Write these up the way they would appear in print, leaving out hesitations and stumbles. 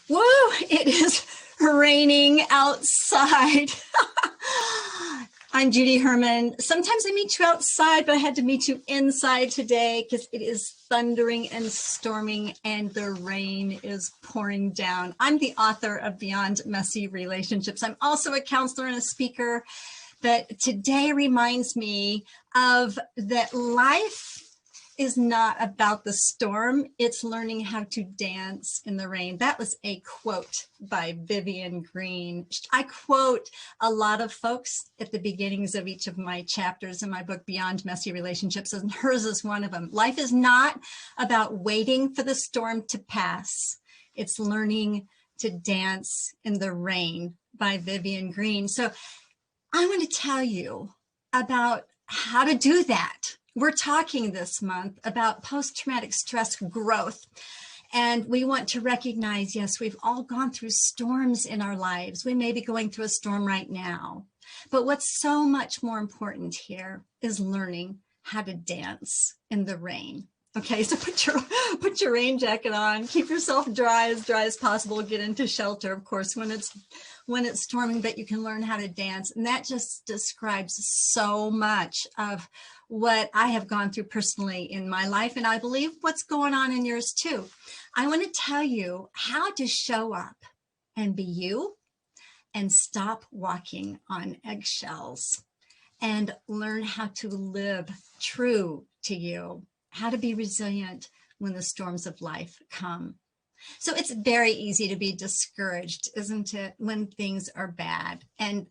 Woo! It is raining outside. I'm Judy Herman. Sometimes I meet you outside, but I had to meet you inside today because it is thundering and storming and the rain is pouring down. I'm the author of Beyond Messy Relationships. I'm also a counselor and a speaker, but today reminds me of that life is not about the storm. It's learning how to dance in the rain. That was a quote by Vivian Green. I quote a lot of folks at the beginnings of each of my chapters in my book, Beyond Messy Relationships, and hers is one of them. Life is not about waiting for the storm to pass. It's learning to dance in the rain by Vivian Green. So I want to tell you about how to do that. We're talking this month about post-traumatic stress growth. And we want to recognize, yes, we've all gone through storms in our lives. We may be going through a storm right now. But what's so much more important here is learning how to dance in the rain. Okay, so put your rain jacket on, keep yourself dry as possible, get into shelter, of course, when it's storming, but you can learn how to dance. And that just describes so much of what I have gone through personally in my life, and I believe what's going on in yours too. I want to tell you how to show up and be you and stop walking on eggshells and learn how to live true to you, how to be resilient when the storms of life come. So it's very easy to be discouraged, isn't it, when things are bad and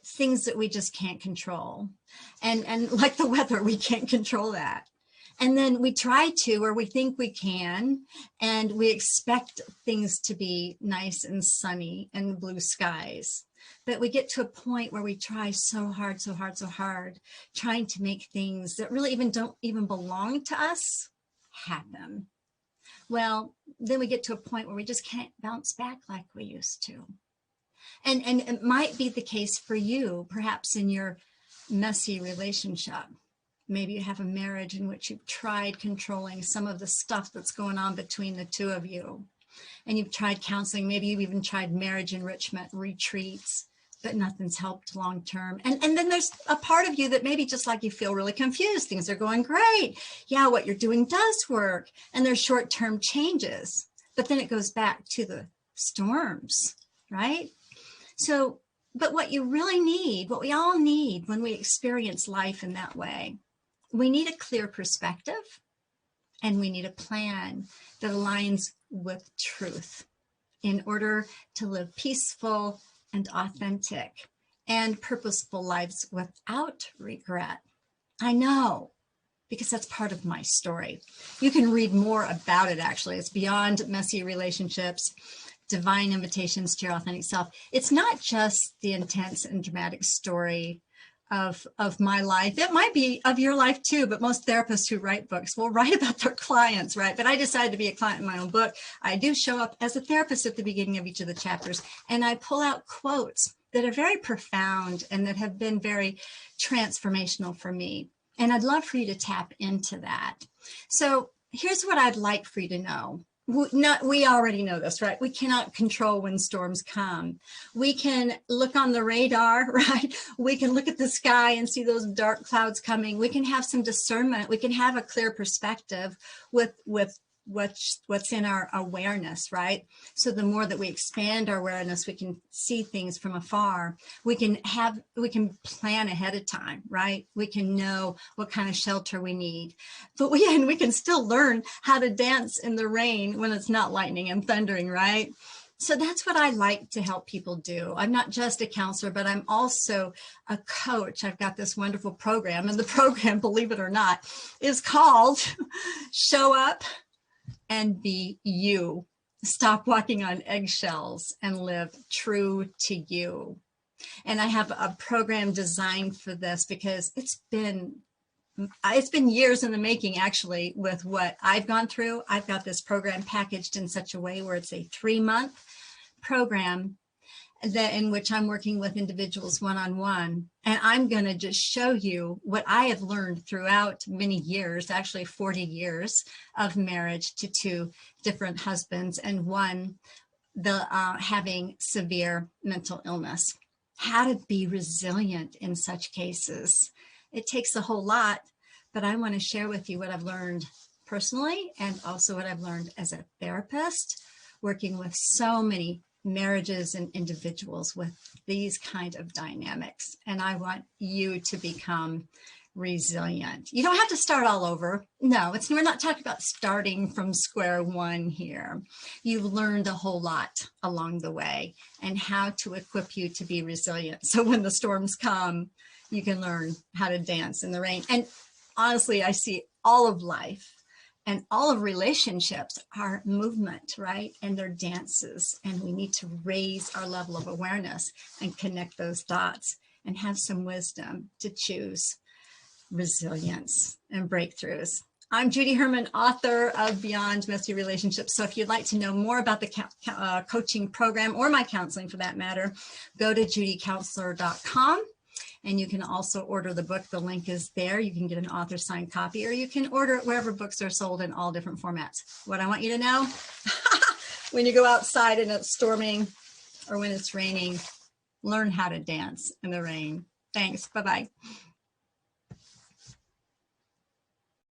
things that we just can't control. And like the weather, we can't control that. And then we try to, or we think we can, and we expect things to be nice and sunny and blue skies. But we get to a point where we try so hard, trying to make things that really don't even belong to us happen. Well, then we get to a point where we just can't bounce back like we used to. And it might be the case for you, perhaps in your messy relationship. Maybe you have a marriage in which you've tried controlling some of the stuff that's going on between the two of you. And you've tried counseling, maybe you've even tried marriage enrichment retreats, but nothing's helped long term. And then there's a part of you that maybe just like you feel really confused. Things are going great. Yeah, what you're doing does work. And there's short-term changes. But then it goes back to the storms, right? So, but what you really need, what we all need when we experience life in that way, we need a clear perspective and we need a plan that aligns with truth in order to live peaceful and authentic and purposeful lives without regret. I know, because that's part of my story. You can read more about it, actually. It's Beyond Messy Relationships, Divine Invitations to Your Authentic Self. It's not just the intense and dramatic story of my life. It might be of your life too, but most therapists who write books will write about their clients, right? But I decided to be a client in my own book. I do show up as a therapist at the beginning of each of the chapters, and I pull out quotes that are very profound and that have been very transformational for me. And I'd love for you to tap into that. So here's what I'd like for you to know. We already know this, right? We cannot control when storms come. We can look on the radar, right? We can look at the sky and see those dark clouds coming. We can have some discernment. We can have a clear perspective with what's in our awareness, right? So the more that we expand our awareness, we can see things from afar. We can plan ahead of time, right? We can know what kind of shelter we need. But we can still learn how to dance in the rain when it's not lightning and thundering, right? So that's what I like to help people do. I'm not just a counselor, but I'm also a coach. I've got this wonderful program, and the program, believe it or not, is called Show Up and Be You. Stop walking on eggshells and live true to you. And I have a program designed for this because it's been years in the making, actually, with what I've gone through. I've got this program packaged in such a way where it's a 3-month program in which I'm working with individuals one-on-one. And I'm going to just show you what I have learned throughout many years, actually 40 years of marriage to 2 different husbands and one the having severe mental illness, how to be resilient in such cases. It takes a whole lot, but I want to share with you what I've learned personally and also what I've learned as a therapist, working with so many marriages and individuals with these kind of dynamics. And I want you to become resilient. You don't have to start all over. No, we're not talking about starting from square one here. You've learned a whole lot along the way and how to equip you to be resilient. So when the storms come, you can learn how to dance in the rain. And honestly, I see all of life and all of relationships are movement, right? And they're dances. And we need to raise our level of awareness and connect those dots and have some wisdom to choose resilience and breakthroughs. I'm Judy Herman, author of Beyond Messy Relationships. So if you'd like to know more about the coaching program or my counseling for that matter, go to judycounselor.com. And you can also order the book. The link is there. You can get an author signed copy, or you can order it wherever books are sold in all different formats. What I want you to know, when you go outside and it's storming or when it's raining, learn how to dance in the rain. Thanks. Bye-bye.